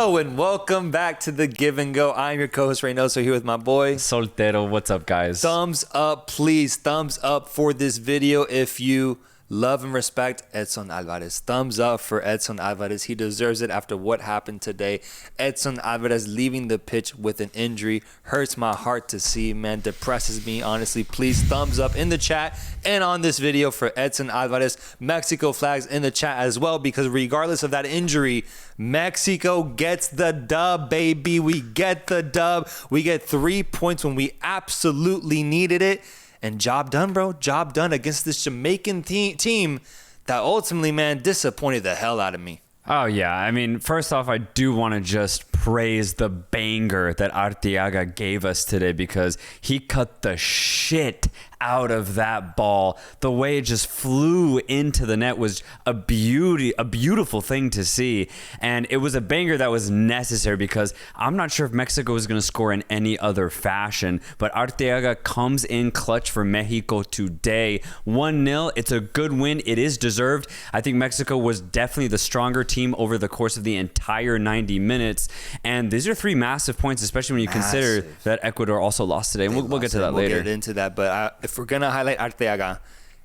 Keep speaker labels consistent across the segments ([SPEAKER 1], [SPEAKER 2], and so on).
[SPEAKER 1] Hello and welcome back to The Give and Go. I'm your co-host Reynoso here with my boy
[SPEAKER 2] Soltero. What's up, guys?
[SPEAKER 1] Thumbs up, please. Thumbs up for this video if you love and respect Edson Alvarez. Thumbs up for Edson Alvarez. He deserves it after what happened today. Edson Alvarez leaving the pitch with an injury hurts my heart to see, man. Depresses me, honestly. Please, thumbs up in the chat and on this video for Edson Alvarez. Mexico flags in the chat as well, because regardless of that injury, Mexico gets the dub, baby. We get the dub. We get 3 points when we absolutely needed it. And job done, bro. Job done against this Jamaican team that ultimately, man, disappointed the hell out of me.
[SPEAKER 2] Oh, yeah. I mean, first off, I do want to just praise the banger that Arteaga gave us today, because he cut the shit out of that ball. The way it just flew into the net was a beautiful thing to see. And it was a banger that was necessary, because I'm not sure if Mexico was going to score in any other fashion. But Arteaga comes in clutch for Mexico today. 1-0. It's a good win. It is deserved. I think Mexico was definitely the stronger team over the course of the entire 90 minutes. And these are 3 massive points, especially when you consider that Ecuador also lost today. And we'll get to that later.
[SPEAKER 1] We'll get into that. But if we're going to highlight Arteaga,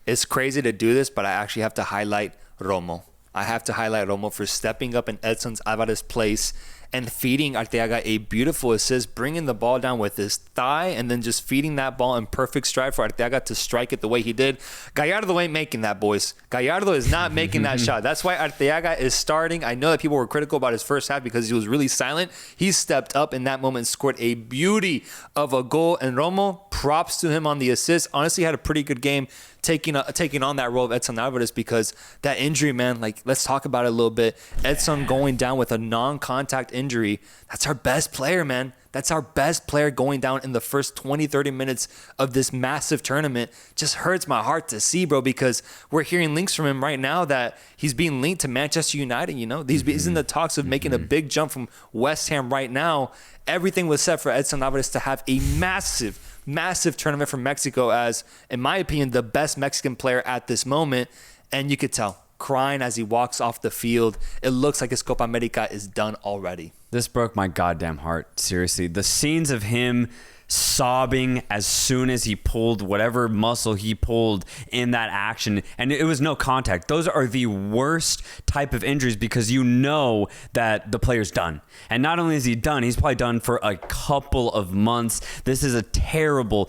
[SPEAKER 1] it's crazy to do this, but I actually have to highlight Romo. I have to highlight Romo for stepping up in Edson Alvarez's place and feeding Arteaga a beautiful assist, bringing the ball down with his thigh and then just feeding that ball in perfect stride for Arteaga to strike it the way he did. Gallardo ain't making that, boys. Gallardo is not making that shot. That's why Arteaga is starting. I know that people were critical about his first half because he was really silent. He stepped up in that moment and scored a beauty of a goal. And Romo, props to him on the assist. Honestly, had a pretty good game taking on that role of Edson Alvarez, because that injury, man, like, let's talk about it a little bit. Edson going down with a non-contact injury. That's our best player, man. That's our best player going down in the first 20, 30 minutes of this massive tournament. Just hurts my heart to see, bro, because we're hearing links from him right now that he's being linked to Manchester United, you know? He's in the talks of making a big jump from West Ham right now. Everything was set for Edson Alvarez to have a massive tournament for Mexico as, in my opinion, the best Mexican player at this moment. And you could tell, crying as he walks off the field. It looks like his Copa America is done already.
[SPEAKER 2] This broke my goddamn heart, seriously. The scenes of him sobbing as soon as he pulled whatever muscle he pulled in that action, and it was no contact. Those are the worst type of injuries, because you know that the player's done. And not only is he done, he's probably done for a couple of months. This is a terrible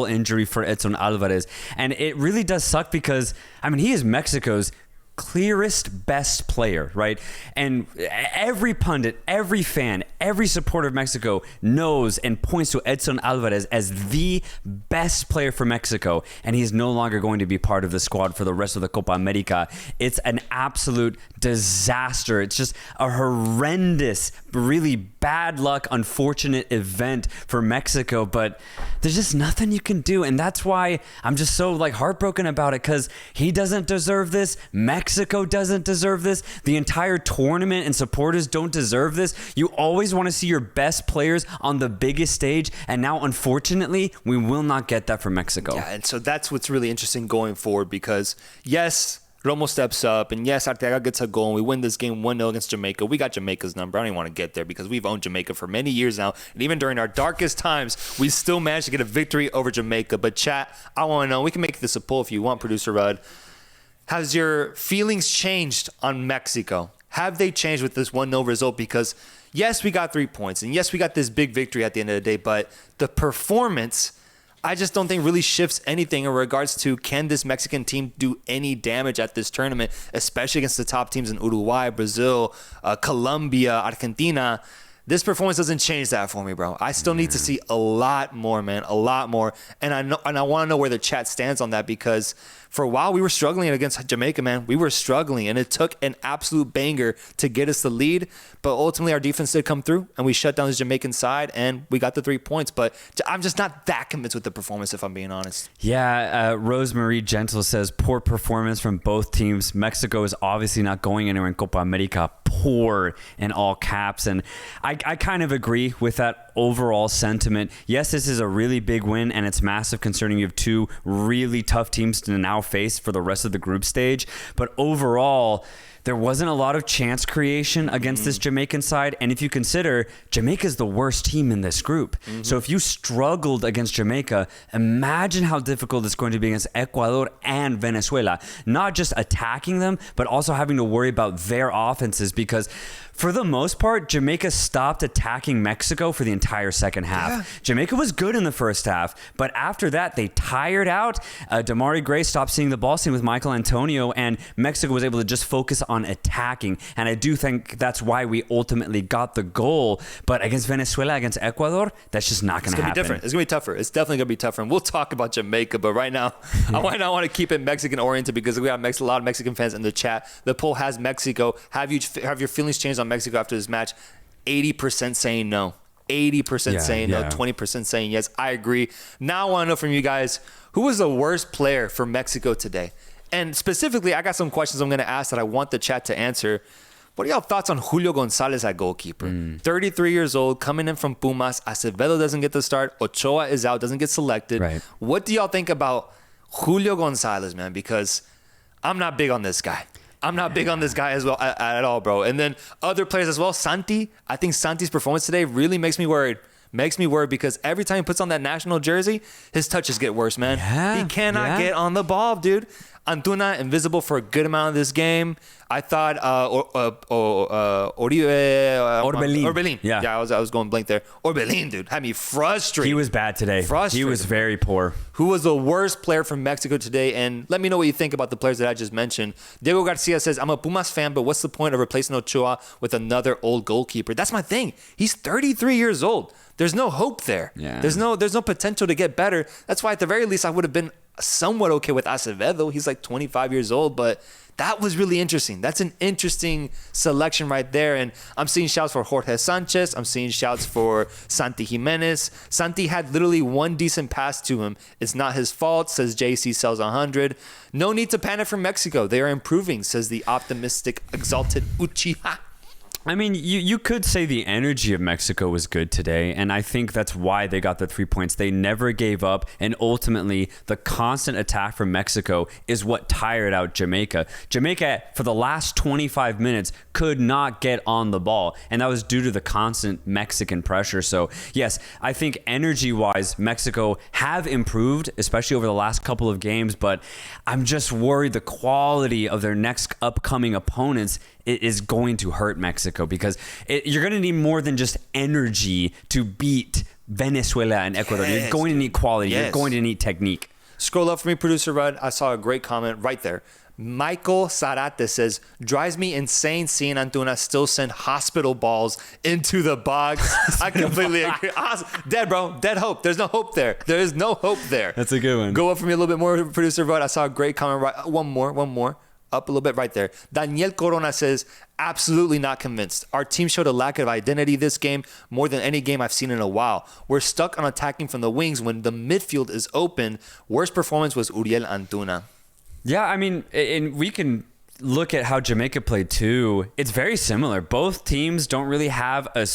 [SPEAKER 2] injury for Edson Alvarez. And it really does suck, because, I mean, he is Mexico's clearest best player, right? And every pundit, every fan, every supporter of Mexico knows and points to Edson Alvarez as the best player for Mexico, and he's no longer going to be part of the squad for the rest of the Copa America. It's an absolute disaster. It's just a horrendous, really bad luck, unfortunate event for Mexico, but there's just nothing you can do. And that's why I'm just so heartbroken about it, because he doesn't deserve this. Mexico doesn't deserve this. The entire tournament and supporters don't deserve this. You always want to see your best players on the biggest stage, and now unfortunately we will not get that from Mexico.
[SPEAKER 1] Yeah, and so that's what's really interesting going forward, because yes, Romo steps up, and yes, Arteaga gets a goal, and we win this game 1-0 against Jamaica. We got Jamaica's number. I don't even want to get there, because we've owned Jamaica for many years now, and even during our darkest times, we still managed to get a victory over Jamaica. But chat, I want to know, we can make this a poll if you want, Producer Rudd. Has your feelings changed on Mexico? Have they changed with this 1-0 result? Because yes, we got 3 points, and yes, we got this big victory at the end of the day, but the performance, I just don't think really shifts anything in regards to, can this Mexican team do any damage at this tournament, especially against the top teams in Uruguay, Brazil, Colombia, Argentina. This performance doesn't change that for me, bro. I still need to see a lot more, man, a lot more. And I want to know where the chat stands on that, because for a while we were struggling against Jamaica, man. We were struggling, and it took an absolute banger to get us the lead. But ultimately our defense did come through, and we shut down the Jamaican side, and we got the 3 points. But I'm just not that convinced with the performance, if I'm being honest.
[SPEAKER 2] Yeah, Rosemarie Gentle says, poor performance from both teams. Mexico is obviously not going anywhere in Copa America. Poor in all caps. And I kind of agree with that overall sentiment. Yes, this is a really big win, and it's massive concerning you have 2 really tough teams to now face for the rest of the group stage. But overall, there wasn't a lot of chance creation against this Jamaican side. And if you consider Jamaica's the worst team in this group. So if you struggled against Jamaica, imagine how difficult it's going to be against Ecuador and Venezuela. Not just attacking them, but also having to worry about their offenses, because for the most part, Jamaica stopped attacking Mexico for the entire second half.
[SPEAKER 1] Yeah.
[SPEAKER 2] Jamaica was good in the first half, but after that, they tired out. Damari Gray stopped seeing the ball, same with Michael Antonio, and Mexico was able to just focus on attacking. And I do think that's why we ultimately got the goal. But against Venezuela, against Ecuador, that's just not going to happen.
[SPEAKER 1] It's going to be different. It's going to be tougher. It's definitely going to be tougher. And we'll talk about Jamaica, but right now, I might not want to keep it Mexican-oriented because we have a lot of Mexican fans in the chat. The poll has Mexico. Have your feelings changed on Mexico after this match? 80% saying no. 80% saying no, 20% saying yes. I agree. Now I want to know from you guys, who was the worst player for Mexico today? And specifically, I got some questions I'm going to ask that I want the chat to answer. What are y'all thoughts on Julio Gonzalez at goalkeeper? 33 years old, coming in from Pumas. Acevedo doesn't get the start. Ochoa is out, doesn't get selected.
[SPEAKER 2] Right.
[SPEAKER 1] What do y'all think about Julio Gonzalez, man? Because I'm not big on this guy. I'm not big on this guy as well at all, bro. And then other players as well. Santi, I think Santi's performance today really makes me worried. Makes me worried because every time he puts on that national jersey, his touches get worse, man. He cannot get on the ball, dude. Antuna, invisible for a good amount of this game. I thought Orbelin. Yeah, I was going blank there. Orbelin, dude, had me frustrated.
[SPEAKER 2] He was bad today. He was very poor.
[SPEAKER 1] Who was the worst player from Mexico today? And let me know what you think about the players that I just mentioned. Diego Garcia says, I'm a Pumas fan, but what's the point of replacing Ochoa with another old goalkeeper? That's my thing. He's 33 years old. There's no hope there.
[SPEAKER 2] Yeah.
[SPEAKER 1] There's no potential to get better. That's why at the very least I would have been somewhat okay with Acevedo. He's like 25 years old, but that was really interesting. That's an interesting selection right there. And I'm seeing shouts for Jorge Sanchez. I'm seeing shouts for Santi Jimenez. Santi had literally one decent pass to him. It's not his fault, says JC Sells 100. No need to panic for Mexico. They are improving, says the optimistic, exalted Uchiha.
[SPEAKER 2] I mean, you could say the energy of Mexico was good today, and I think that's why they got the 3 points. They never gave up, and ultimately, the constant attack from Mexico is what tired out Jamaica. Jamaica, for the last 25 minutes, could not get on the ball, and that was due to the constant Mexican pressure. So, yes, I think energy-wise, Mexico have improved, especially over the last couple of games, but I'm just worried the quality of their next upcoming opponents is going to hurt Mexico, because you're going to need more than just energy to beat Venezuela and Ecuador. You're going to need quality. You're going to need technique.
[SPEAKER 1] Scroll up for me, producer Rudd. I saw a great comment right there. Michael Sarate says, drives me insane seeing Antuna still send hospital balls into the box. I completely agree. Dead, bro. Dead hope. There's no hope there. There is no hope there.
[SPEAKER 2] That's a good one.
[SPEAKER 1] Go up for me a little bit more, producer Rudd. I saw a great comment. Right. One more. Up a little bit right there. Daniel Corona says, absolutely not convinced. Our team showed a lack of identity this game more than any game I've seen in a while. We're stuck on attacking from the wings when the midfield is open. Worst performance was Uriel Antuna.
[SPEAKER 2] Yeah, I mean, and we can look at how Jamaica played too. It's very similar. Both teams don't really have a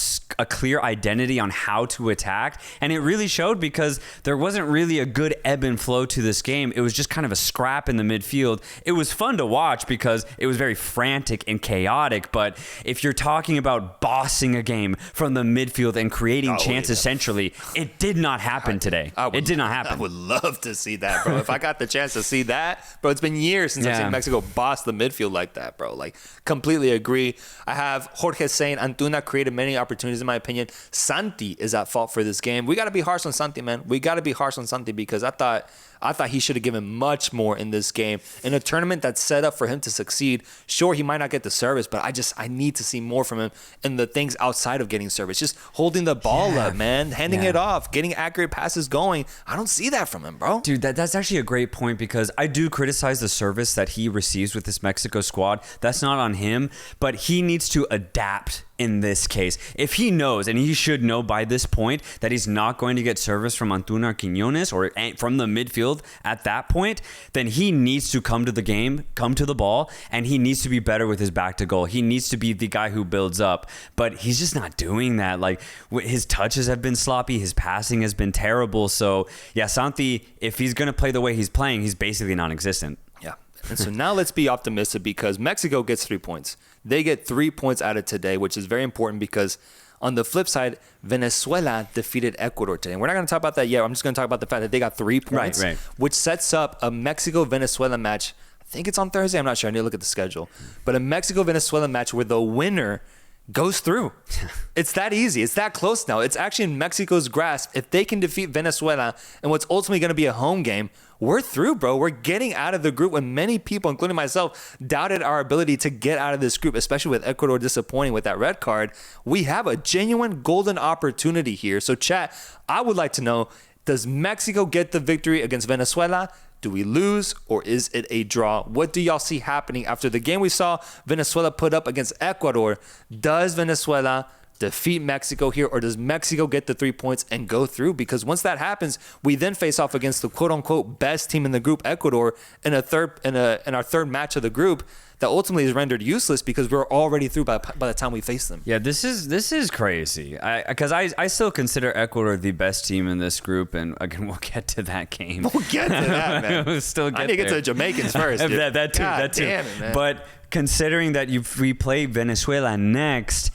[SPEAKER 2] clear identity on how to attack, and it really showed because there wasn't really a good ebb and flow to this game. It was just kind of a scrap in the midfield. It was fun to watch because it was very frantic and chaotic, but if you're talking about bossing a game from the midfield and creating chances centrally, it did not happen today. It did not happen.
[SPEAKER 1] I would love to see that, bro. If I got the chance to see that, bro, it's been years since I've seen Mexico boss the midfield like that, bro. Like, completely agree. I have Jorge saying Antuna created many opportunities, in my opinion. Santi is at fault for this game. We got to be harsh on Santi, man. We got to be harsh on Santi because I thought he should have given much more in this game. In a tournament that's set up for him to succeed, sure, he might not get the service, but I need to see more from him in the things outside of getting service. Just holding the ball up, man. Handing it off. Getting accurate passes going. I don't see that from him, bro.
[SPEAKER 2] Dude, that's actually a great point because I do criticize the service that he receives with this Mexico squad. That's not on him, but he needs to adapt in this case. If he knows, and he should know by this point, that he's not going to get service from Antuna or Quiñones or from the midfield at that point, then he needs to come to the game, come to the ball, and he needs to be better with his back to goal. He needs to be the guy who builds up, but he's just not doing that. Like, his touches have been sloppy, his passing has been terrible. So yeah, Santi, if he's going to play the way he's playing, he's basically non-existent.
[SPEAKER 1] Yeah. And so now let's be optimistic because Mexico gets 3 points. They get 3 points out of today, which is very important because on the flip side, Venezuela defeated Ecuador today. And we're not going to talk about that yet. I'm just going to talk about the fact that they got 3 points, which sets up a Mexico-Venezuela match. I think it's on Thursday. I'm not sure. I need to look at the schedule. But a Mexico-Venezuela match where the winner goes through. It's that easy. It's that close now. It's actually in Mexico's grasp. If they can defeat Venezuela and what's ultimately going to be a home game, we're through, bro. We're getting out of the group when many people, including myself, doubted our ability to get out of this group, especially with Ecuador disappointing with that red card. We have a genuine golden opportunity here. So chat, I would like to know, does Mexico get the victory against Venezuela? Do we lose or is it a draw? What do y'all see happening after the game we saw Venezuela put up against Ecuador? Does Venezuela defeat Mexico here, or does Mexico get the 3 points and go through? Because once that happens, we then face off against the quote-unquote best team in the group, Ecuador, in our third match of the group that ultimately is rendered useless because we're already through by the time we face them.
[SPEAKER 2] Yeah, this is crazy. Because I still consider Ecuador the best team in this group, and again, we'll get to that game.
[SPEAKER 1] We'll get to that, man.
[SPEAKER 2] We'll still get
[SPEAKER 1] I need to get to the Jamaicans first. Dude.
[SPEAKER 2] that too.
[SPEAKER 1] God
[SPEAKER 2] that too.
[SPEAKER 1] Damn it, man.
[SPEAKER 2] But considering that we play Venezuela next,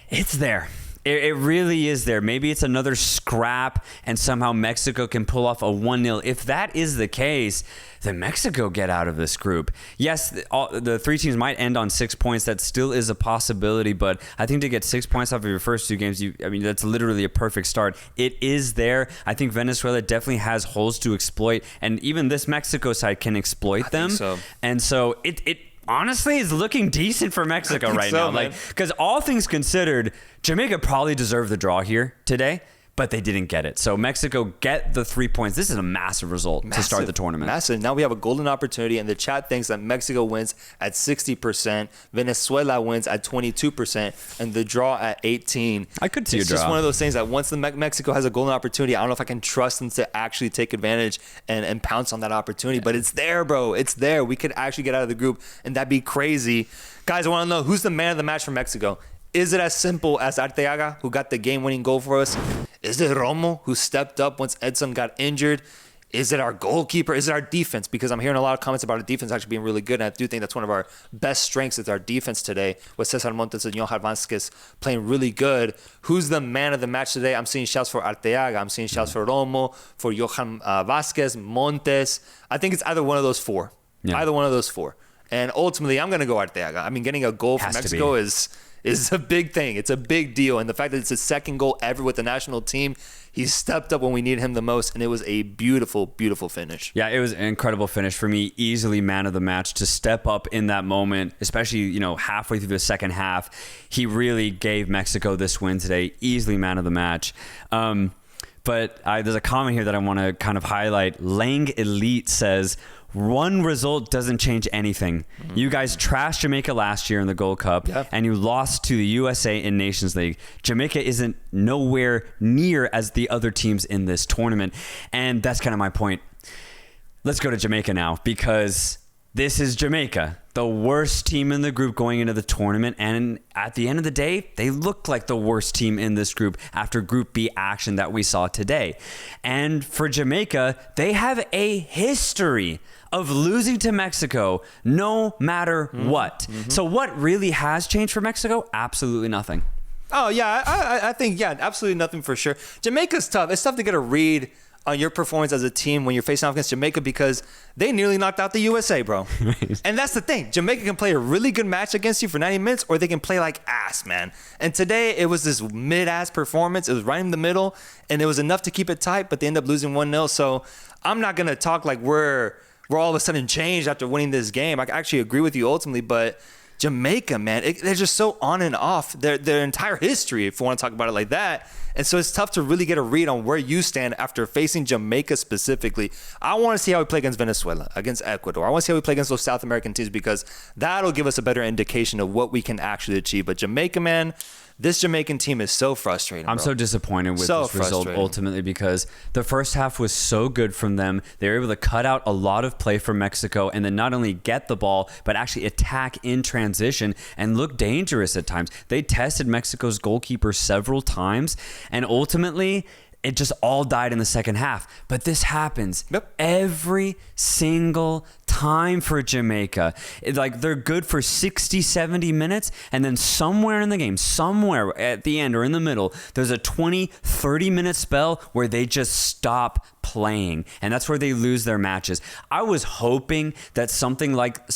[SPEAKER 2] it's there. It really is there. Maybe it's another scrap and somehow Mexico can pull off a 1-0. If that is the case, then Mexico get out of this group. Yes, the 3 teams might end on 6 points. That still is a possibility, but I think to get 6 points off of your first 2 games, that's literally a perfect start. It is there. I think Venezuela definitely has holes to exploit, and even this Mexico side can exploit them.
[SPEAKER 1] I think so.
[SPEAKER 2] And so it honestly is looking decent for Mexico right now.
[SPEAKER 1] Man.
[SPEAKER 2] Because all things considered, Jamaica probably deserved the draw here today, but they didn't get it. So Mexico get the 3 points. This is a massive result to start the tournament.
[SPEAKER 1] Massive. Now we have a golden opportunity, and the chat thinks that Mexico wins at 60%, Venezuela wins at 22%, and the draw at 18%.
[SPEAKER 2] I could see a draw.
[SPEAKER 1] It's just one of those things that once Mexico has a golden opportunity, I don't know if I can trust them to actually take advantage and pounce on that opportunity. But it's there, bro. It's there. We could actually get out of the group, and that'd be crazy. Guys, I want to know, who's the man of the match for Mexico? Is it as simple as Arteaga, who got the game-winning goal for us? Is it Romo, who stepped up once Edson got injured? Is it our goalkeeper? Is it our defense? Because I'm hearing a lot of comments about our defense actually being really good, and I do think that's one of our best strengths is our defense today, with Cesar Montes and Johan Vázquez playing really good. Who's the man of the match today? I'm seeing shouts for Arteaga. I'm seeing shouts for Romo, for Johan Vázquez, Montes. I think it's either one of those 4. Yeah. Either one of those 4. And ultimately, I'm going to go Arteaga. I mean, getting a goal for Mexico is a big thing. It's a big deal. And the fact that it's his second goal ever with the national team, he stepped up when we needed him the most, and it was a beautiful, beautiful finish.
[SPEAKER 2] Yeah, it was an incredible finish for me. Easily man of the match to step up in that moment, especially, halfway through the second half. He really gave Mexico this win today. Easily man of the match. But there's a comment here that I want to kind of highlight. Lang Elite says, one result doesn't change anything. Mm-hmm. You guys trashed Jamaica last year in the Gold Cup, and you lost to the USA in Nations League. Jamaica isn't nowhere near as the other teams in this tournament. And that's kind of my point. Let's go to Jamaica now, because this is Jamaica, the worst team in the group going into the tournament. And at the end of the day, they looked like the worst team in this group after Group B action that we saw today. And for Jamaica, they have a history of losing to Mexico no matter what. Mm-hmm. So what really has changed for Mexico? Absolutely nothing.
[SPEAKER 1] Oh, yeah. I think, absolutely nothing for sure. Jamaica's tough. It's tough to get a read on your performance as a team when you're facing off against Jamaica because they nearly knocked out the USA, bro. And that's the thing. Jamaica can play a really good match against you for 90 minutes, or they can play like ass, man. And today, it was this mid-ass performance. It was right in the middle, and it was enough to keep it tight, but they end up losing 1-0. So I'm not going to talk like we're all of a sudden changed after winning this game. I actually agree with you ultimately, but Jamaica, man, they're just so on and off their entire history, if you want to talk about it like that. And so it's tough to really get a read on where you stand after facing Jamaica specifically. I want to see how we play against Venezuela, against Ecuador. I want to see how we play against those South American teams because that'll give us a better indication of what we can actually achieve. But Jamaica, man, this Jamaican team is so frustrating.
[SPEAKER 2] I'm so disappointed with this result ultimately because the first half was so good from them. They were able to cut out a lot of play from Mexico and then not only get the ball, but actually attack in transition and look dangerous at times. They tested Mexico's goalkeeper several times, and ultimately it just all died in the second half. But this happens every single time for Jamaica. Like, they're good for 60, 70 minutes, and then somewhere in the game, somewhere at the end or in the middle, there's a 20, 30-minute spell where they just stop playing, and that's where they lose their matches. I was hoping that something like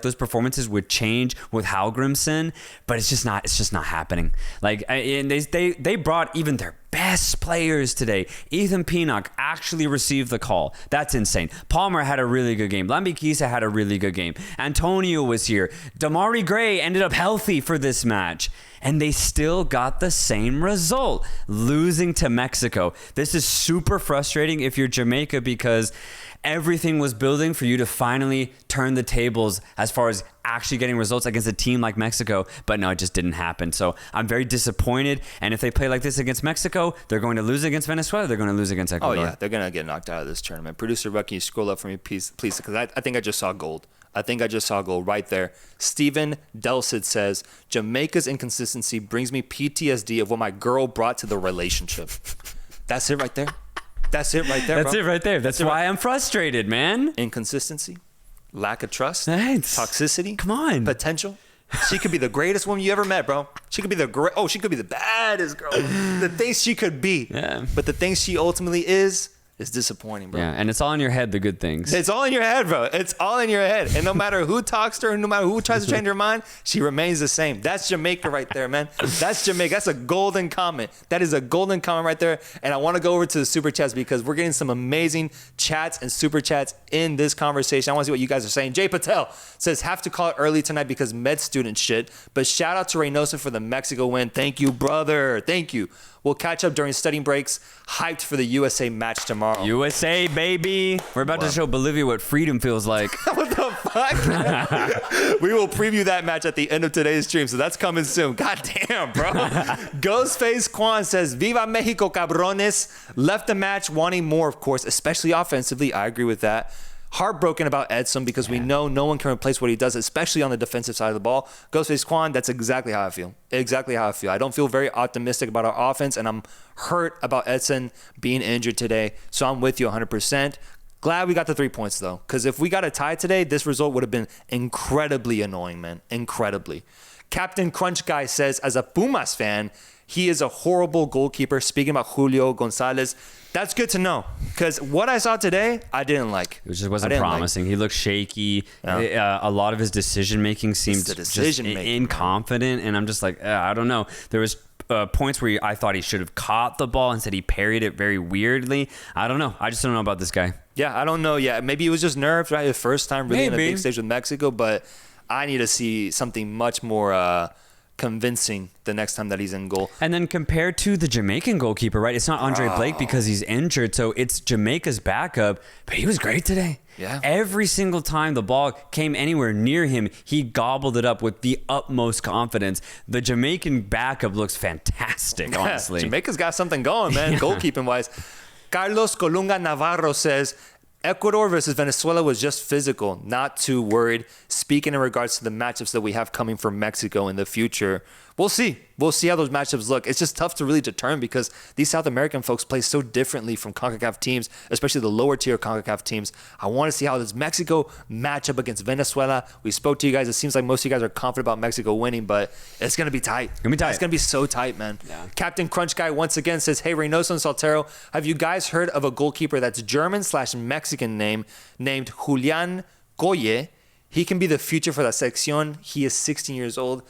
[SPEAKER 2] those performances would change with Hallgrimsson, but it's just not happening. Like, and they brought even their best players today. Ethan Pinnock actually received the call. That's insane. Palmer had a really good game. Lambikisa had a really good game. Antonio was here. Damari Gray ended up healthy for this match. And they still got the same result, losing to Mexico. This is super frustrating if you're Jamaica, because everything was building for you to finally turn the tables as far as actually getting results against a team like Mexico. But no, it just didn't happen. So I'm very disappointed. And if they play like this against Mexico, they're going to lose against Venezuela. They're going to lose against Ecuador.
[SPEAKER 1] Oh, yeah. They're going to get knocked out of this tournament. Producer Ruck, can you scroll up for me, please? Because I think I just saw gold. I think I just saw gold right there. Steven Delcid says, Jamaica's inconsistency brings me PTSD of what my girl brought to the relationship. That's it right there. That's it right there,
[SPEAKER 2] That's it right there. That's why I'm frustrated, man.
[SPEAKER 1] Inconsistency, lack of trust,
[SPEAKER 2] Thanks.
[SPEAKER 1] toxicity.
[SPEAKER 2] Come on.
[SPEAKER 1] Potential. She could be the greatest woman you ever met, bro. She could be she could be the baddest girl. The things she could be.
[SPEAKER 2] Yeah.
[SPEAKER 1] But the things she ultimately is disappointing, bro.
[SPEAKER 2] Yeah, and it's all in your head, the good things.
[SPEAKER 1] It's all in your head, bro. It's all in your head. And no matter who talks to her, no matter who tries to change her mind, she remains the same. That's Jamaica right there, man. That's Jamaica. That's a golden comment. That is a golden comment right there. And I want to go over to the super chats because we're getting some amazing chats and super chats in this conversation. I want to see what you guys are saying. Jay Patel says, have to call it early tonight because med student shit. But shout out to Reynoso for the Mexico win. Thank you, brother. Thank you. We'll catch up during studying breaks. Hyped for the USA match tomorrow.
[SPEAKER 2] USA, baby. We're about to show Bolivia what freedom feels like.
[SPEAKER 1] What the fuck? We will preview that match at the end of today's stream, so that's coming soon. God damn, bro. Ghostface Quan says, Viva Mexico, cabrones. Left the match wanting more, of course, especially offensively. I agree with that. Heartbroken about Edson because we know no one can replace what he does, especially on the defensive side of the ball. Ghostface Quan, that's exactly how I feel. Exactly how I feel. I don't feel very optimistic about our offense, and I'm hurt about Edson being injured today. So I'm with you 100%. Glad we got the 3 points, though, because if we got a tie today, this result would have been incredibly annoying, man. Incredibly. Captain Crunch Guy says, as a Pumas fan, he is a horrible goalkeeper. Speaking about Julio Gonzalez, that's good to know because what I saw today, I didn't like.
[SPEAKER 2] It just wasn't promising. He looked shaky. Yeah. A lot of his decision-making seemed just inconfident, and I'm just like, I don't know. There was points where I thought he should have caught the ball. Instead, he parried it very weirdly. I don't know. I just don't know about this guy.
[SPEAKER 1] Yeah, I don't know. Yeah, maybe it was just nerves, right? The first time really in a big stage with Mexico, but I need to see something much more convincing the next time that he's in goal.
[SPEAKER 2] And then compared to the Jamaican goalkeeper, right? It's not Andre Blake because he's injured, so it's Jamaica's backup, but he was great today.
[SPEAKER 1] Yeah.
[SPEAKER 2] Every single time the ball came anywhere near him, he gobbled it up with the utmost confidence. The Jamaican backup looks fantastic, honestly.
[SPEAKER 1] Jamaica's got something going, man, goalkeeping-wise. Carlos Colunga Navarro says, Ecuador versus Venezuela was just physical, not too worried. Speaking in regards to the matchups that we have coming for Mexico in the future, we'll see. We'll see how those matchups look. It's just tough to really determine because these South American folks play so differently from CONCACAF teams, especially the lower tier CONCACAF teams. I want to see how this Mexico matchup against Venezuela. We spoke to you guys. It seems like most of you guys are confident about Mexico winning, but it's going to be tight. It's going to be so tight, man. Yeah. Captain Crunch Guy once again says, hey, Reynoso and Soltero, have you guys heard of a goalkeeper that's German/Mexican named Julian Goye? He can be the future for la selección. He is 16 years old.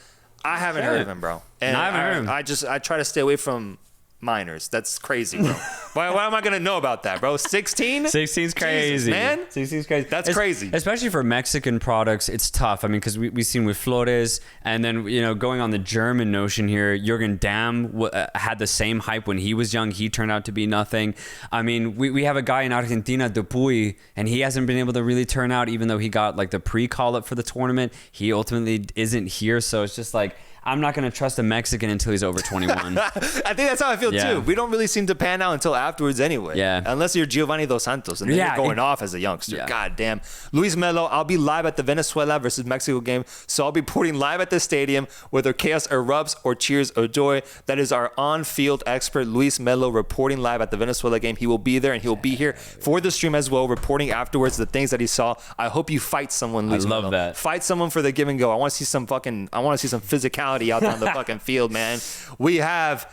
[SPEAKER 1] I haven't heard of him, bro. And I haven't heard him. I try to stay away from minors. That's crazy, bro. why am I going to know about that, bro? 16?
[SPEAKER 2] 16's crazy.
[SPEAKER 1] Jesus, man.
[SPEAKER 2] 16's crazy.
[SPEAKER 1] That's crazy.
[SPEAKER 2] Especially for Mexican products, it's tough. I mean, because we've seen with Flores, and then, going on the German notion here, Jürgen Damm had the same hype when he was young. He turned out to be nothing. I mean, we have a guy in Argentina, Dupuy, and he hasn't been able to really turn out, even though he got, like, the pre-call-up for the tournament. He ultimately isn't here, so it's just like, I'm not going to trust a Mexican until he's over 21.
[SPEAKER 1] I think that's how I feel too. We don't really seem to pan out until afterwards anyway.
[SPEAKER 2] Yeah.
[SPEAKER 1] Unless you're Giovanni Dos Santos and then you're going off as a youngster. Yeah. God damn. Luis Melo, I'll be live at the Venezuela versus Mexico game, so I'll be reporting live at the stadium, whether chaos erupts or cheers or joy. That is our on-field expert, Luis Melo, reporting live at the Venezuela game. He will be there and he'll be here for the stream as well, reporting afterwards the things that he saw. I hope you fight someone, Luis Melo.
[SPEAKER 2] I love that.
[SPEAKER 1] Fight someone for the give and go. I want to see some physicality out on the fucking field, man. We have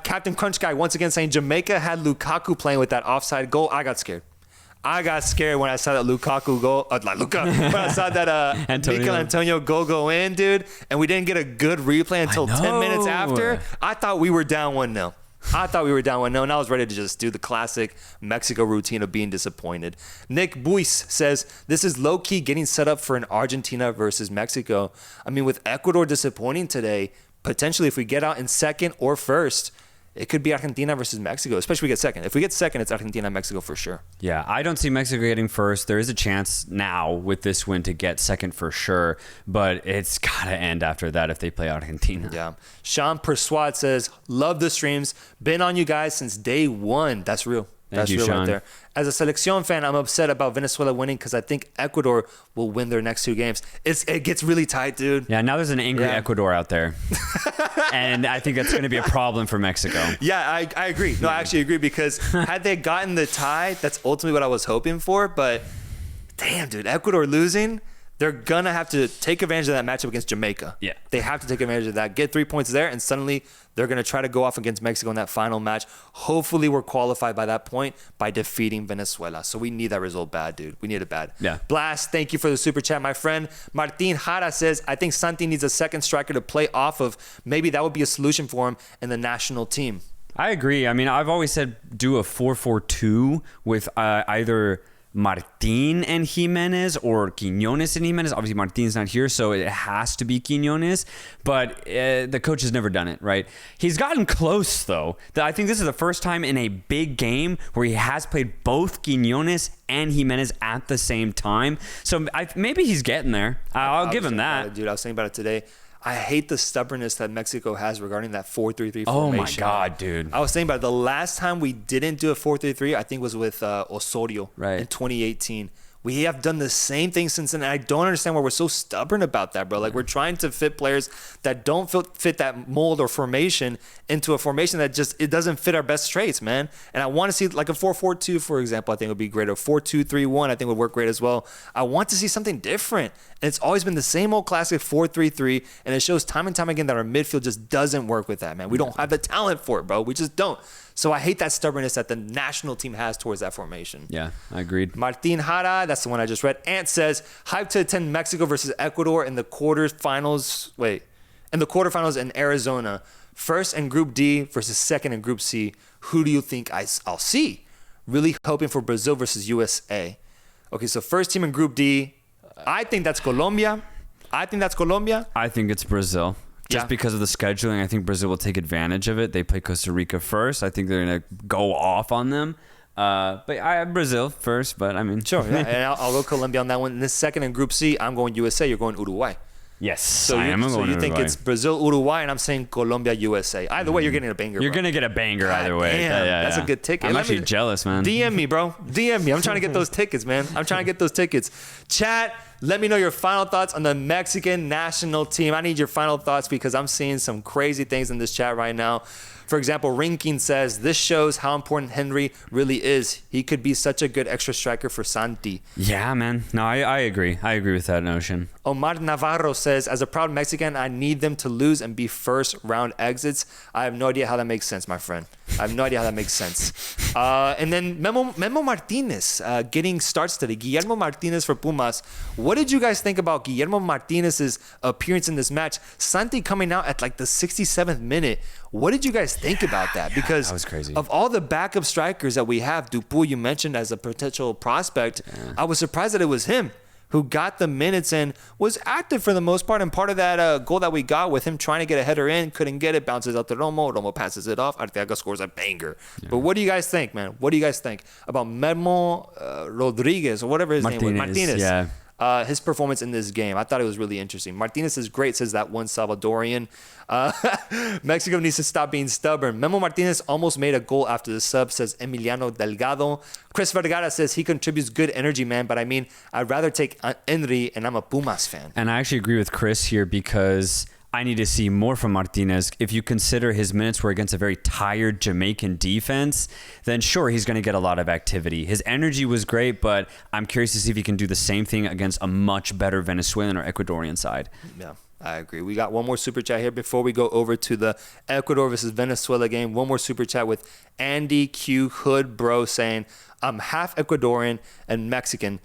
[SPEAKER 1] Captain Crunch Guy once again saying Jamaica had Lukaku playing with that offside goal. I got scared. When I saw that Lukaku goal. When I saw that Mikel Antonio goal go in, dude, and we didn't get a good replay until 10 minutes after. I thought we were down 1-0. And I was ready to just do the classic Mexico routine of being disappointed. Nick Buis says, this is low-key getting set up for an Argentina versus Mexico. I mean, with Ecuador disappointing today, potentially if we get out in second or first, it could be Argentina versus Mexico, especially if we get second. If we get second, it's Argentina and Mexico for sure. Yeah,
[SPEAKER 2] I don't see Mexico getting first. There is a chance now with this win to get second for sure, but it's got to end after that if they play Argentina.
[SPEAKER 1] Yeah. Sean Persuade says, love the streams. Been on you guys since day one. That's real. That's real right there. As a Selección fan, I'm upset about Venezuela winning because I think Ecuador will win their next two games. It gets really tight, dude.
[SPEAKER 2] Yeah, now there's an angry Ecuador out there. And I think that's going to be a problem for Mexico.
[SPEAKER 1] Yeah, I agree. No, I actually agree because had they gotten the tie, that's ultimately what I was hoping for. But damn, dude, Ecuador losing, they're going to have to take advantage of that matchup against Jamaica.
[SPEAKER 2] Yeah.
[SPEAKER 1] They have to take advantage of that, get 3 points there, and suddenly they're going to try to go off against Mexico in that final match. Hopefully we're qualified by that point by defeating Venezuela. So we need that result bad, dude. We need it bad.
[SPEAKER 2] Yeah.
[SPEAKER 1] Blast, thank you for the super chat, my friend. Martin Jara says, I think Santi needs a second striker to play off of. Maybe that would be a solution for him in the national team.
[SPEAKER 2] I agree. I mean, I've always said do a 4-4-2 with either Martin and Jimenez or Quiñones and Jimenez. Obviously, Martin's not here, so it has to be Quiñones. But the coach has never done it, right? He's gotten close, though. I think this is the first time in a big game where he has played both Quiñones and Jimenez at the same time. So maybe he's getting there. I'll give him that.
[SPEAKER 1] Dude, I was thinking about it today. I hate the stubbornness that Mexico has regarding that 4-3-3 formation.
[SPEAKER 2] Oh my God, dude.
[SPEAKER 1] I was thinking about it. The last time we didn't do a 4-3-3, I think was with Osorio in 2018. We have done the same thing since then, and I don't understand why we're so stubborn about that, bro. Like, we're trying to fit players that don't fit that mold or formation into a formation that just, it doesn't fit our best traits, man. And I want to see, like, a 4-4-2, for example, I think would be great. Or 4-2-3-1, I think would work great as well. I want to see something different. And it's always been the same old classic 4-3-3, and it shows time and time again that our midfield just doesn't work with that, man. We don't have the talent for it, bro. We just don't. So I hate that stubbornness that the national team has towards that formation.
[SPEAKER 2] Yeah, I agreed.
[SPEAKER 1] Martin Jara, that's the one I just read. Ant says, hyped to attend Mexico versus Ecuador in the quarterfinals. In Arizona. First in Group D versus second in Group C. Who do you think I'll see? Really hoping for Brazil versus USA. Okay, so first team in Group D. I think that's Colombia.
[SPEAKER 2] I think it's Brazil. Just because of the scheduling, I think Brazil will take advantage of it. They play Costa Rica first. I think they're going to go off on them. But I have Brazil first, but I mean...
[SPEAKER 1] Sure, yeah. And I'll go Colombia on that one. And this second in Group C, I'm going USA. You're going Uruguay.
[SPEAKER 2] Yes,
[SPEAKER 1] so you think it's Brazil, Uruguay, and I'm saying Colombia, USA. Either way, you're getting a banger.
[SPEAKER 2] You're going to get a banger either way.
[SPEAKER 1] Damn, that's a good ticket.
[SPEAKER 2] I'm actually jealous, man.
[SPEAKER 1] DM me, bro. DM me. I'm trying to get those tickets, man. Chat, let me know your final thoughts on the Mexican national team. I need your final thoughts because I'm seeing some crazy things in this chat right now. For example, Rinkin says, this shows how important Henry really is. He could be such a good extra striker for Santi.
[SPEAKER 2] Yeah, man. No, I agree. I agree with that notion.
[SPEAKER 1] Omar Navarro says, as a proud Mexican, I need them to lose and be first round exits. I have no idea how that makes sense, my friend. I have no idea how that makes sense. And then Memo Martinez getting starts today. Guillermo Martinez for Pumas. What did you guys think about Guillermo Martinez's appearance in this match? Santi coming out at like the 67th minute. What did you guys think about that? Because
[SPEAKER 2] that was crazy.
[SPEAKER 1] Of all the backup strikers that we have, Dupuy you mentioned as a potential prospect, I was surprised that it was him who got the minutes and was active for the most part. And part of that goal that we got with him trying to get a header in, couldn't get it, bounces out to Romo. Romo passes it off. Arteaga scores a banger. Yeah. But what do you guys think, man? What do you guys think about Memo Rodriguez or whatever his name was? Martinez.
[SPEAKER 2] Yeah.
[SPEAKER 1] his performance in this game. I thought it was really interesting. Martinez is great, says that one Salvadorian. Mexico needs to stop being stubborn. Memo Martinez almost made a goal after the sub, says Emiliano Delgado. Chris Vergara says he contributes good energy, man, but I mean, I'd rather take Henry, and I'm a Pumas fan.
[SPEAKER 2] And I actually agree with Chris here because I need to see more from Martinez. If you consider his minutes were against a very tired Jamaican defense, then sure, he's going to get a lot of activity. His energy was great, but I'm curious to see if he can do the same thing against a much better Venezuelan or Ecuadorian side.
[SPEAKER 1] Yeah, I agree. We got one more super chat here before we go over to the Ecuador versus Venezuela game. One more super chat with Andy Q Hood Bro saying, I'm half Ecuadorian and Mexican.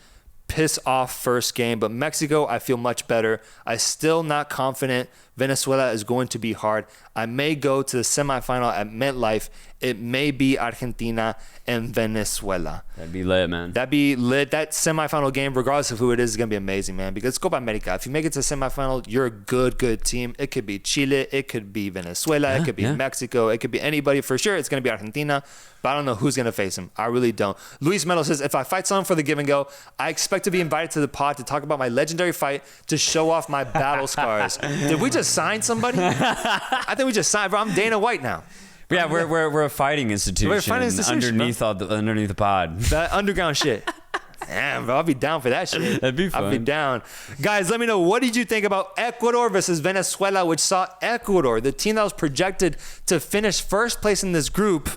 [SPEAKER 1] Piss off first game, but Mexico, I feel much better. I still not confident. Venezuela is going to be hard. I may go to the semifinal at MetLife. It may be Argentina and Venezuela.
[SPEAKER 2] That'd be lit, man.
[SPEAKER 1] That'd be lit. That semifinal game, regardless of who it is going to be amazing, man. Because it's Copa America. If you make it to the semifinal, you're a good team. It could be Chile. It could be Venezuela. It could be Mexico. It could be anybody. For sure, it's going to be Argentina. But I don't know who's going to face him. I really don't. Luis Melo says, if I fight someone for the give and go, I expect to be invited to the pod to talk about my legendary fight to show off my battle scars. Did we just sign somebody? I think we just signed. Bro, I'm Dana White now.
[SPEAKER 2] Yeah, we're a fighting institution.
[SPEAKER 1] We're a fighting institution,
[SPEAKER 2] underneath the pod.
[SPEAKER 1] That underground shit. Damn, bro, I'll be down for that shit.
[SPEAKER 2] That'd be fun.
[SPEAKER 1] I'll be down. Guys, let me know, what did you think about Ecuador versus Venezuela, which saw Ecuador, the team that was projected to finish first place in this group,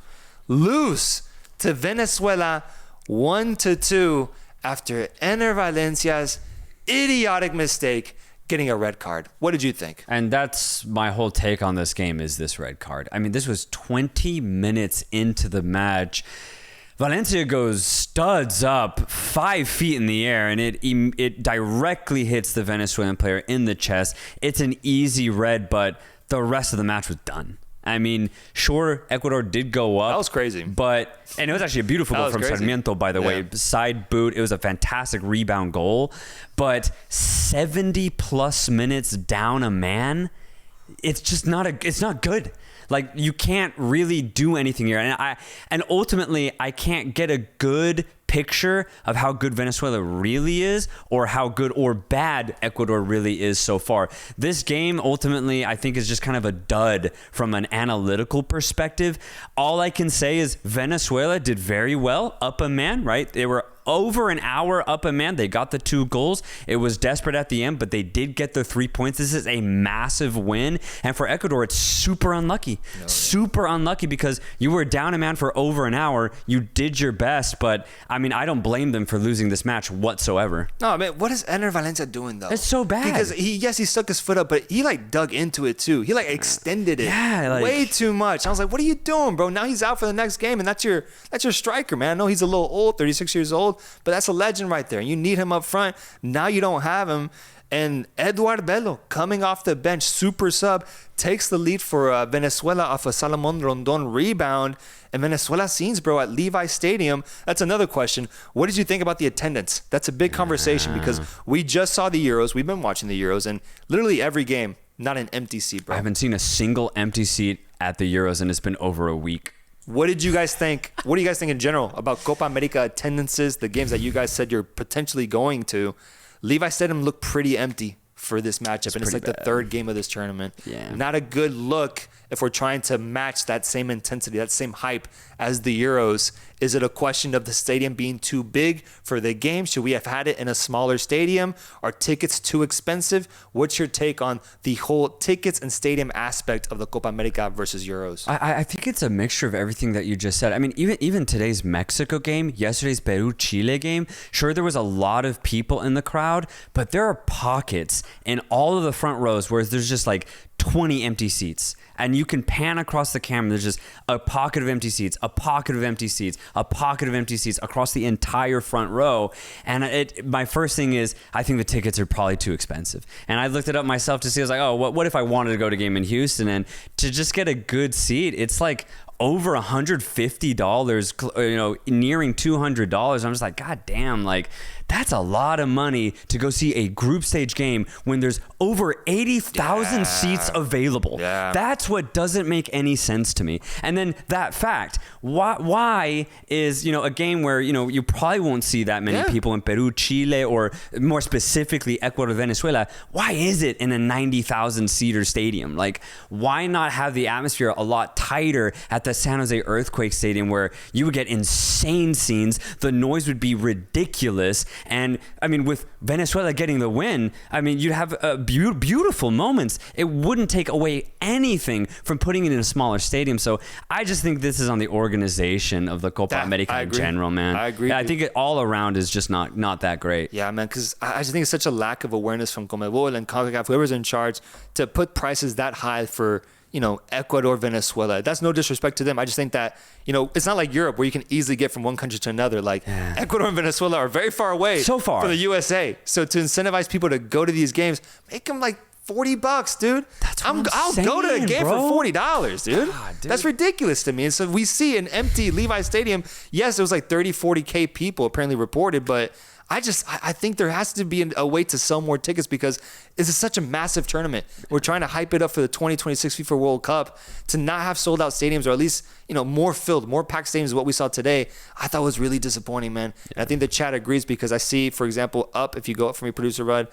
[SPEAKER 1] lose to Venezuela 1-2 after Ener Valencia's idiotic mistake getting a red card. What did you think?
[SPEAKER 2] And that's my whole take on this game is this red card. I mean, this was 20 minutes into the match. Valencia goes studs up 5 feet in the air, and it directly hits the Venezuelan player in the chest. It's an easy red, but the rest of the match was done. I mean, sure, Ecuador did go up.
[SPEAKER 1] That was crazy.
[SPEAKER 2] And it was actually a beautiful goal from Sarmiento, by the way. Side boot. It was a fantastic rebound goal. But 70-plus minutes down a man, it's just it's not good. Like, you can't really do anything here. And ultimately, I can't get a good picture of how good Venezuela really is or how good or bad Ecuador really is so far. This game ultimately I think is just kind of a dud from an analytical perspective. All I can say is Venezuela did very well up a man, right? They were over an hour up a man. They got the 2 goals. It was desperate at the end, but they did get the 3 points. This is a massive win. And for Ecuador, it's super unlucky. Super unlucky because you were down a man for over an hour. You did your best, but I mean, I don't blame them for losing this match whatsoever.
[SPEAKER 1] No, man, what is Ener Valencia doing though?
[SPEAKER 2] It's so bad.
[SPEAKER 1] Because he stuck his foot up, but he dug into it too. He extended it way too much. I was like, what are you doing, bro? Now he's out for the next game, and that's your striker, man. I know he's a little old, 36 years old, but that's a legend right there. You need him up front. Now you don't have him. And Eduard Bello, coming off the bench, super sub, takes the lead for Venezuela off a Salomon Rondon rebound. And Venezuela scenes, bro, at Levi Stadium. That's another question. What did you think about the attendance? That's a big conversation because we just saw the Euros. We've been watching the Euros, and literally every game, not an empty seat, bro.
[SPEAKER 2] I haven't seen a single empty seat at the Euros, and it's been over a week.
[SPEAKER 1] What did you guys think? What do you guys think in general about Copa America attendances, the games that you guys said you're potentially going to? Levi Stadium looked pretty empty for this matchup, and it's like the third game of this tournament.
[SPEAKER 2] Yeah.
[SPEAKER 1] Not a good look if we're trying to match that same intensity, that same hype as the Euros. Is it a question of the stadium being too big for the game? Should we have had it in a smaller stadium? Are tickets too expensive? What's your take on the whole tickets and stadium aspect of the Copa America versus Euros?
[SPEAKER 2] I think it's a mixture of everything that you just said. I mean, even today's Mexico game, yesterday's Peru-Chile game, sure, there was a lot of people in the crowd, but there are pockets in all of the front rows where there's just like 20 empty seats. And you can pan across the camera. There's just a pocket of empty seats, a pocket of empty seats, a pocket of empty seats across the entire front row. And my first thing is, I think the tickets are probably too expensive. And I looked it up myself to see, I was like, oh, what if I wanted to go to a game in Houston? And to just get a good seat, it's like over $150, nearing $200. I'm just like, God damn, like that's a lot of money to go see a group stage game when there's over 80,000 seats available.
[SPEAKER 1] Yeah.
[SPEAKER 2] That's what doesn't make any sense to me. And then that fact, why is, a game where, you probably won't see that many people in Peru, Chile, or more specifically Ecuador, Venezuela. Why is it in a 90,000 seater stadium? Like, why not have the atmosphere a lot tighter at the San Jose Earthquake Stadium where you would get insane scenes? The noise would be ridiculous. And I mean, with Venezuela getting the win, I mean, you'd have beautiful moments. It wouldn't take away anything from putting it in a smaller stadium. So I just think this is on the organization of the Copa America in general, man.
[SPEAKER 1] I agree.
[SPEAKER 2] I think it all around is just not that great.
[SPEAKER 1] Yeah, man, because I just think it's such a lack of awareness from CONMEBOL and CONCACAF, whoever's in charge, to put prices that high for, Ecuador, Venezuela. That's no disrespect to them. I just think that, it's not like Europe where you can easily get from one country to another. Like Ecuador and Venezuela are very far away.
[SPEAKER 2] So far.
[SPEAKER 1] For the USA. So to incentivize people to go to these games, make them like $40, dude.
[SPEAKER 2] That's what
[SPEAKER 1] I'll go to a game
[SPEAKER 2] bro.
[SPEAKER 1] for $40, dude.
[SPEAKER 2] God, dude.
[SPEAKER 1] That's ridiculous to me. And so we see an empty Levi Stadium. Yes, it was like 30, 40K people apparently reported, but I think there has to be a way to sell more tickets because this is such a massive tournament. We're trying to hype it up for the 2026 FIFA World Cup. To not have sold out stadiums, or at least, more filled, more packed stadiums is what we saw today, I thought was really disappointing, man. Yeah. And I think the chat agrees because I see, for example, if you go up for me, producer Rudd,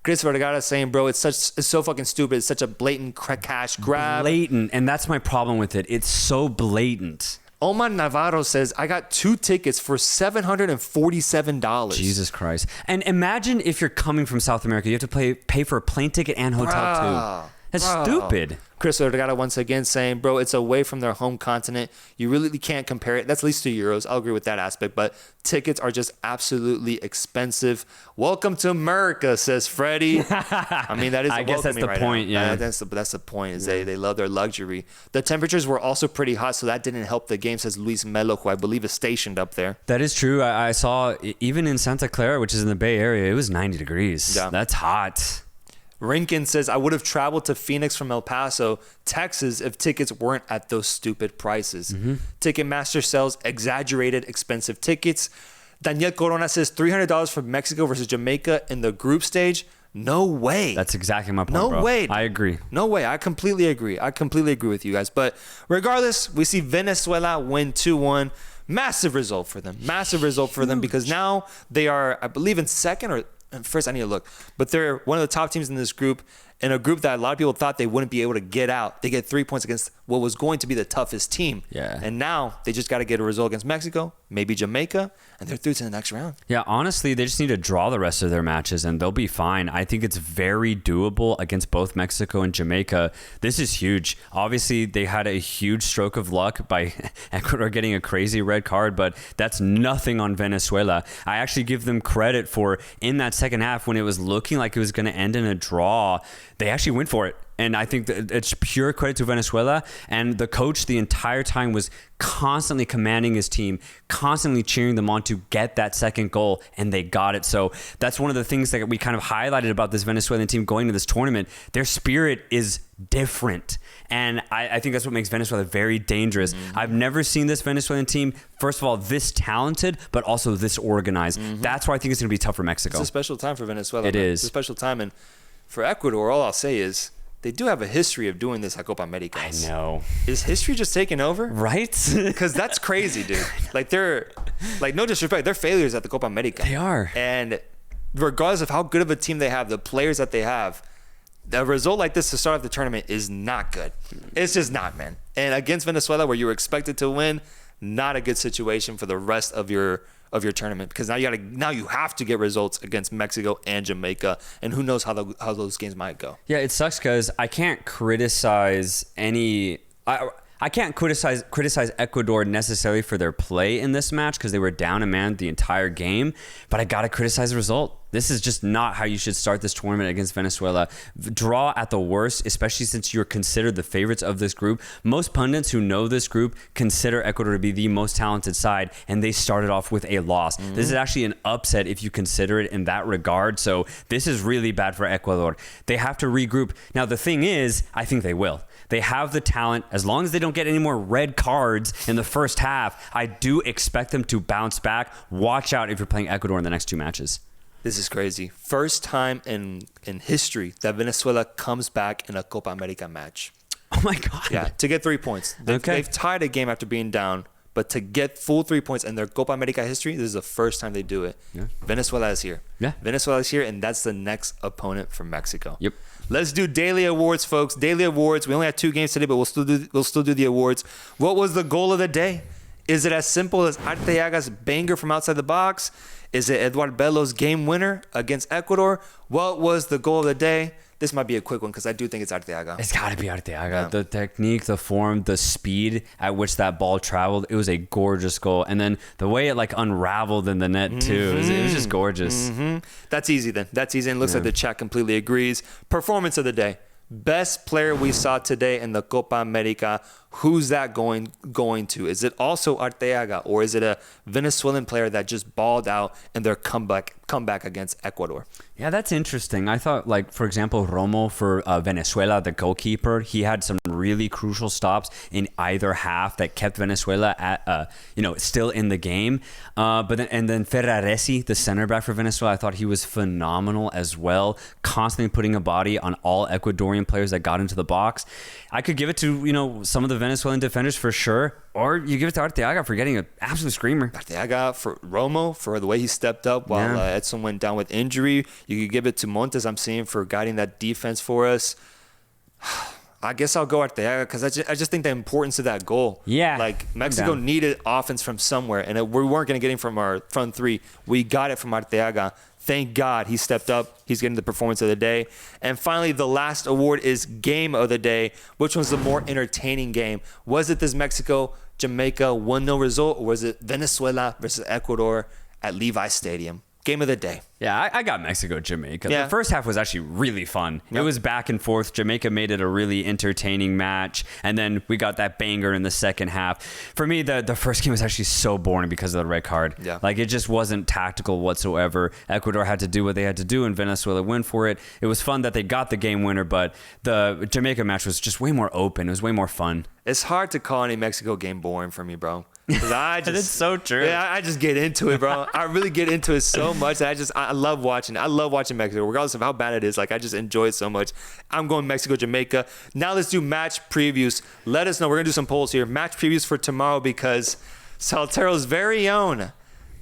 [SPEAKER 1] Chris Vergara saying, bro, it's so fucking stupid. It's such a blatant cash grab.
[SPEAKER 2] Blatant. And that's my problem with it. It's so blatant.
[SPEAKER 1] Omar Navarro says, I got 2 tickets for $747.
[SPEAKER 2] Jesus Christ. And imagine if you're coming from South America, you have to pay for a plane ticket and hotel too. That's stupid.
[SPEAKER 1] Chris Vergara once again saying, bro, it's away from their home continent. You really can't compare it. That's at least €2. I'll agree with that aspect. But tickets are just absolutely expensive. Welcome to America, says Freddie. I mean, that is
[SPEAKER 2] I guess that's the point, yeah.
[SPEAKER 1] That's the point, is they love their luxury. The temperatures were also pretty hot, so that didn't help the game, says Luis Melo, who I believe is stationed up there.
[SPEAKER 2] That is true. I saw, even in Santa Clara, which is in the Bay Area, it was 90 degrees. Yeah. That's hot.
[SPEAKER 1] Rinkin says, I would have traveled to Phoenix from El Paso, Texas, if tickets weren't at those stupid prices. Mm-hmm. Ticketmaster sells exaggerated expensive tickets. Daniel Corona says $300 for Mexico versus Jamaica in the group stage. No way.
[SPEAKER 2] That's exactly my point,
[SPEAKER 1] No
[SPEAKER 2] bro.
[SPEAKER 1] way.
[SPEAKER 2] I agree.
[SPEAKER 1] No way. I completely agree with you guys. But regardless, we see Venezuela win 2-1. Massive result for them. Because now they are, I believe, in second or... First, I need to look. But they're one of the top teams in this group, in a group that a lot of people thought they wouldn't be able to get out. They get 3 points against what was going to be the toughest team.
[SPEAKER 2] Yeah.
[SPEAKER 1] And now they just got to get a result against Mexico, maybe Jamaica, and they're through to the next round.
[SPEAKER 2] Yeah, honestly, they just need to draw the rest of their matches and they'll be fine. I think it's very doable against both Mexico and Jamaica. This is huge. Obviously, they had a huge stroke of luck by Ecuador getting a crazy red card, but that's nothing on Venezuela. I actually give them credit for, in that second half, when it was looking like it was going to end in a draw, they actually went for it. And I think that it's pure credit to Venezuela. And the coach the entire time was constantly commanding his team, constantly cheering them on to get that second goal, and they got it. So that's one of the things that we kind of highlighted about this Venezuelan team going to this tournament. Their spirit is different. And I think that's what makes Venezuela very dangerous. Mm-hmm. I've never seen this Venezuelan team, first of all, this talented, but also this organized. Mm-hmm. That's why I think it's going to be tough for Mexico.
[SPEAKER 1] It's a special time for Venezuela.
[SPEAKER 2] It is.
[SPEAKER 1] It's a special time. And for Ecuador, all I'll say is, they do have a history of doing this at Copa America.
[SPEAKER 2] I know.
[SPEAKER 1] Is history just taking over?
[SPEAKER 2] Right?
[SPEAKER 1] Because that's crazy, dude. No disrespect, they're failures at the Copa America.
[SPEAKER 2] They are.
[SPEAKER 1] And regardless of how good of a team they have, the players that they have, a result like this to start off the tournament is not good. It's just not, man. And against Venezuela, where you were expected to win, not a good situation for the rest of your tournament, because now you have to get results against Mexico and Jamaica, and who knows how those games might go.
[SPEAKER 2] Yeah, it sucks because I can't criticize I can't criticize Ecuador necessarily for their play in this match because they were down a man the entire game, but I gotta criticize the result. This is just not how you should start this tournament against Venezuela. Draw at the worst, especially since you're considered the favorites of this group. Most pundits who know this group consider Ecuador to be the most talented side, and they started off with a loss. This is actually an upset if you consider it in that regard. So this is really bad for Ecuador. They have to regroup. Now, the thing is, I think they will. They have the talent. As long as they don't get any more red cards in the first half, I do expect them to bounce back. Watch out if you're playing Ecuador in the next 2 matches.
[SPEAKER 1] This is crazy. First time in history that Venezuela comes back in a Copa America match.
[SPEAKER 2] Oh my God.
[SPEAKER 1] Yeah, to get 3 points. They've tied a game after being down, but to get full 3 points in their Copa America history, this is the first time they do it. Yeah. Venezuela is here.
[SPEAKER 2] Yeah.
[SPEAKER 1] Venezuela is here, and that's the next opponent for Mexico.
[SPEAKER 2] Yep.
[SPEAKER 1] Let's do daily awards, folks. Daily awards. We only had 2 games today, but we'll still do the awards. What was the goal of the day? Is it as simple as Arteaga's banger from outside the box? Is it Eduard Bello's game winner against Ecuador? What was the goal of the day? This might be a quick one because I do think it's Arteaga.
[SPEAKER 2] It's got to be Arteaga. Yeah. The technique, the form, the speed at which that ball traveled, it was a gorgeous goal. And then the way it like unraveled in the net too, it was just gorgeous.
[SPEAKER 1] That's easy then. That's easy. And it looks like the chat completely agrees. Performance of the day. Best player we saw today in the Copa America. Who's that going to? Is it also Arteaga, or is it a Venezuelan player that just balled out in their comeback against Ecuador?
[SPEAKER 2] Yeah, that's interesting. I thought, like, for example, Romo for Venezuela, the goalkeeper, he had some really crucial stops in either half that kept Venezuela at, still in the game. But then Ferraresi, the center back for Venezuela, I thought he was phenomenal as well, constantly putting a body on all Ecuadorian players that got into the box. I could give it to, some of the Venezuelan defenders for sure, or you give it to Arteaga for getting an absolute screamer.
[SPEAKER 1] Arteaga for Romo for the way he stepped up while Edson went down with injury. You could give it to Montes, I'm seeing, for guiding that defense for us. I guess I'll go Arteaga because I just think the importance of that goal.
[SPEAKER 2] Yeah.
[SPEAKER 1] Like, Mexico needed offense from somewhere, and we weren't going to get it from our front three. We got it from Arteaga. Thank God he stepped up. He's getting the performance of the day. And finally, the last award is Game of the Day. Which one's the more entertaining game? Was it this Mexico-Jamaica 1-0 result, or was it Venezuela versus Ecuador at Levi Stadium? Game of the day.
[SPEAKER 2] Yeah, I got Mexico-Jamaica.
[SPEAKER 1] Yeah.
[SPEAKER 2] The first half was actually really fun. Yep. It was back and forth. Jamaica made it a really entertaining match. And then we got that banger in the second half. For me, the first game was actually so boring because of the red card.
[SPEAKER 1] Yeah.
[SPEAKER 2] Like, it just wasn't tactical whatsoever. Ecuador had to do what they had to do, and Venezuela went for it. It was fun that they got the game winner, but the Jamaica match was just way more open. It was way more fun.
[SPEAKER 1] It's hard to call any Mexico game boring for me, bro. It's
[SPEAKER 2] so true.
[SPEAKER 1] Yeah, I just get into it, bro. I really get into it so much that I love watching it. I love watching Mexico, regardless of how bad it is. Like, I just enjoy it so much. I'm going Mexico, Jamaica. Now let's do match previews. Let us know. We're going to do some polls here. Match previews for tomorrow because Soltero's very own,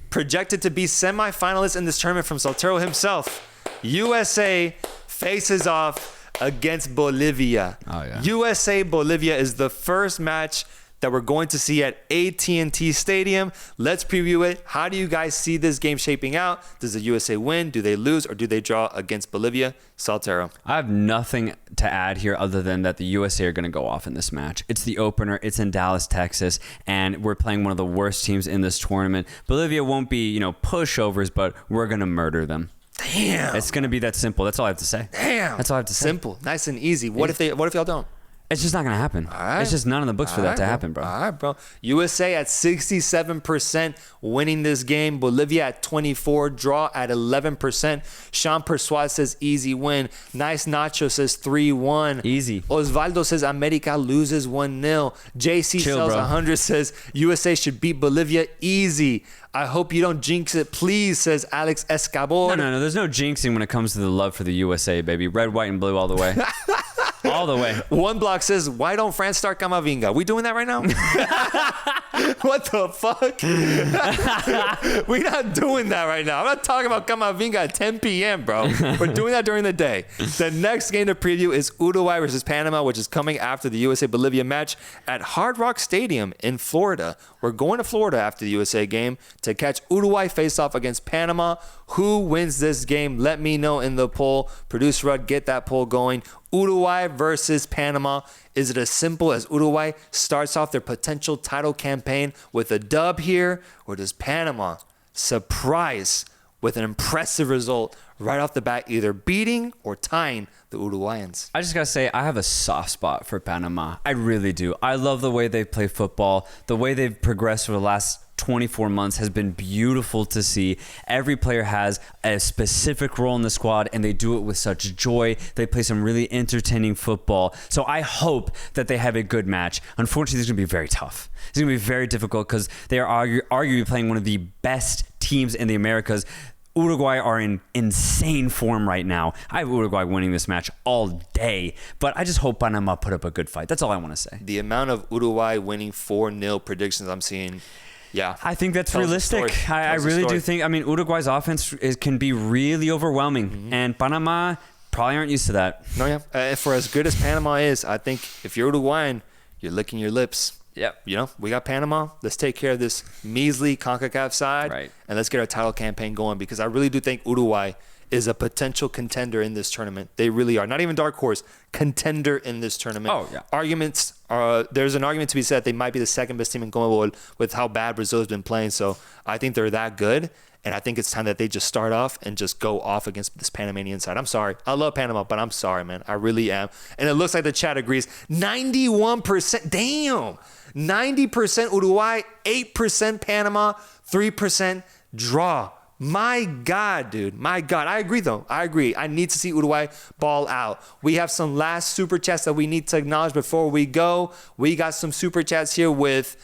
[SPEAKER 1] projected to be semifinalist in this tournament from Soltero himself, USA faces off against Bolivia.
[SPEAKER 2] Oh, yeah.
[SPEAKER 1] USA-Bolivia is the first match that we're going to see at AT&T Stadium. Let's preview it. How do you guys see this game shaping out? Does the USA win? Do they lose? Or do they draw against Bolivia? Soltero.
[SPEAKER 2] I have nothing to add here other than that the USA are going to go off in this match. It's the opener. It's in Dallas, Texas, and we're playing one of the worst teams in this tournament. Bolivia won't be, pushovers, but we're going to murder them.
[SPEAKER 1] Damn.
[SPEAKER 2] It's going to be that simple. That's all I have to say.
[SPEAKER 1] Damn.
[SPEAKER 2] That's all I have to say.
[SPEAKER 1] Simple. Nice and easy. What if y'all don't?
[SPEAKER 2] It's just not going to happen.
[SPEAKER 1] All right.
[SPEAKER 2] It's just none in the books for that to happen, bro.
[SPEAKER 1] All right, bro. USA at 67% winning this game. Bolivia at 24%. Draw at 11%. Sean Persuade says easy win. Nice Nacho says 3-1.
[SPEAKER 2] Easy.
[SPEAKER 1] Osvaldo says America loses 1-0. JC Sells 100 says USA should beat Bolivia easy. I hope you don't jinx it, please, says Alex Escabor.
[SPEAKER 2] No. There's no jinxing when it comes to the love for the USA, baby. Red, white, and blue all the way. All the way.
[SPEAKER 1] One block says, why don't France start Camavinga? We doing that right now? What the fuck? We're not doing that right now. I'm not talking about Camavinga at 10 p.m., bro. We're doing that during the day. The next game to preview is Uruguay versus Panama, which is coming after the USA-Bolivia match at Hard Rock Stadium in Florida. We're going to Florida after the USA game to catch Uruguay face off against Panama. Who wins this game? Let me know in the poll. Producer Rud, get that poll going. Uruguay versus Panama. Is it as simple as Uruguay starts off their potential title campaign with a dub here? Or does Panama surprise with an impressive result right off the bat, either beating or tying the Uruguayans.
[SPEAKER 2] I just got to say, I have a soft spot for Panama. I really do. I love the way they play football. The way they've progressed over the last 24 months has been beautiful to see. Every player has a specific role in the squad, and they do it with such joy. They play some really entertaining football. So I hope that they have a good match. Unfortunately, it's going to be very tough. It's going to be very difficult because they are arguably playing one of the best teams in the Americas. Uruguay are in insane form right now. I have Uruguay winning this match all day, but I just hope Panama put up a good fight. That's all I want to say.
[SPEAKER 1] The amount of Uruguay winning 4-0 predictions I'm seeing, yeah.
[SPEAKER 2] I think that's realistic. I really do think, Uruguay's offense can be really overwhelming, and Panama probably aren't used to that.
[SPEAKER 1] No, yeah. For as good as Panama is, I think if you're Uruguayan, you're licking your lips.
[SPEAKER 2] Yep.
[SPEAKER 1] We got Panama. Let's take care of this measly CONCACAF side,
[SPEAKER 2] right,
[SPEAKER 1] and let's get our title campaign going, because I really do think Uruguay is a potential contender in this tournament. They really are. Not even dark horse, contender in this tournament.
[SPEAKER 2] Oh, yeah.
[SPEAKER 1] There's an argument to be said they might be the second best team in Conmebol with how bad Brazil has been playing. So I think they're that good, and I think it's time that they just start off and just go off against this Panamanian side. I'm sorry. I love Panama, but I'm sorry, man. I really am. And it looks like the chat agrees. 91%. Damn. 90% Uruguay, 8% Panama, 3% draw. My God, dude. My God. I agree, though. I agree. I need to see Uruguay ball out. We have some last super chats that we need to acknowledge before we go. We got some super chats here with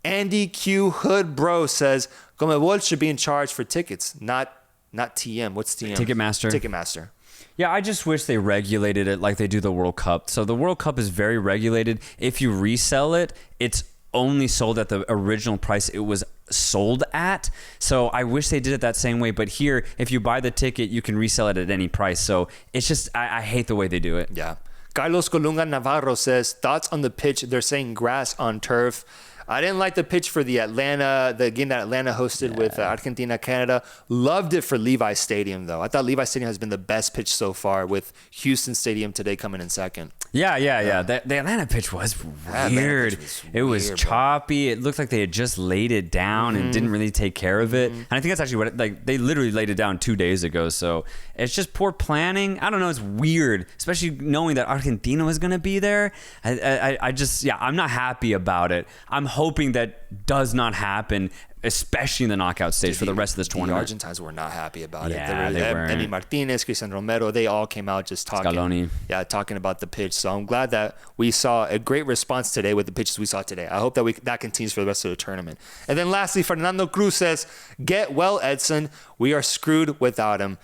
[SPEAKER 1] Andy Q Hood Bro says, Conmebol should be in charge for tickets, not TM. What's TM? Ticketmaster.
[SPEAKER 2] Yeah, I just wish they regulated it like they do the World Cup. So the World Cup is very regulated. If you resell it, it's only sold at the original price it was sold at. So I wish they did it that same way. But here, if you buy the ticket, you can resell it at any price. So it's just, I hate the way they do it.
[SPEAKER 1] Yeah. Carlos Colunga Navarro says, thoughts on the pitch? They're saying grass on turf. I didn't like the pitch for the game that Atlanta hosted with Argentina, Canada. Loved it for Levi Stadium, though. I thought Levi Stadium has been the best pitch so far, with Houston Stadium today coming in second.
[SPEAKER 2] Yeah. The Atlanta pitch was weird. It was choppy. It looked like they had just laid it down and didn't really take care of it. And I think that's actually what they literally laid it down 2 days ago. So it's just poor planning. I don't know. It's weird, especially knowing that Argentina was going to be there. I'm not happy about it. I'm hoping that does not happen, especially in the knockout stage for the rest of this tournament.
[SPEAKER 1] The Argentines were not happy about it.
[SPEAKER 2] They were.
[SPEAKER 1] Emi Martinez, Cristian Romero, they all came out just talking.
[SPEAKER 2] Scaloni.
[SPEAKER 1] Yeah, talking about the pitch. So I'm glad that we saw a great response today with the pitches we saw today. I hope that continues for the rest of the tournament. And then lastly, Fernando Cruz says, get well, Edson. We are screwed without him.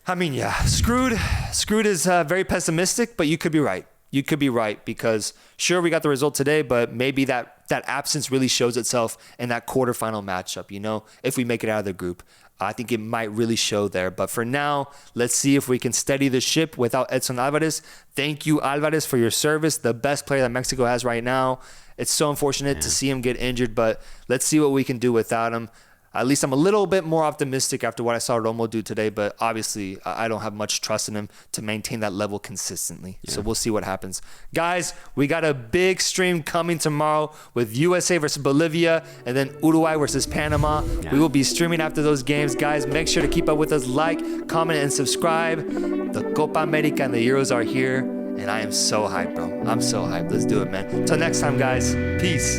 [SPEAKER 1] I mean, yeah, screwed. Screwed is very pessimistic, but you could be right. You could be right, because sure, we got the result today, but maybe that absence really shows itself in that quarterfinal matchup. If we make it out of the group, I think it might really show there. But for now, let's see if we can steady the ship without Edson Alvarez. Thank you, Alvarez, for your service. The best player that Mexico has right now. It's so unfortunate to see him get injured, but let's see what we can do without him. At least I'm a little bit more optimistic after what I saw Romo do today, but obviously I don't have much trust in him to maintain that level consistently. Yeah. So we'll see what happens. Guys, we got a big stream coming tomorrow with USA versus Bolivia and then Uruguay versus Panama. Yeah. We will be streaming after those games. Guys, make sure to keep up with us. Like, comment, and subscribe. The Copa America and the Euros are here, and I am so hyped, bro. I'm so hyped. Let's do it, man. Till next time, guys. Peace.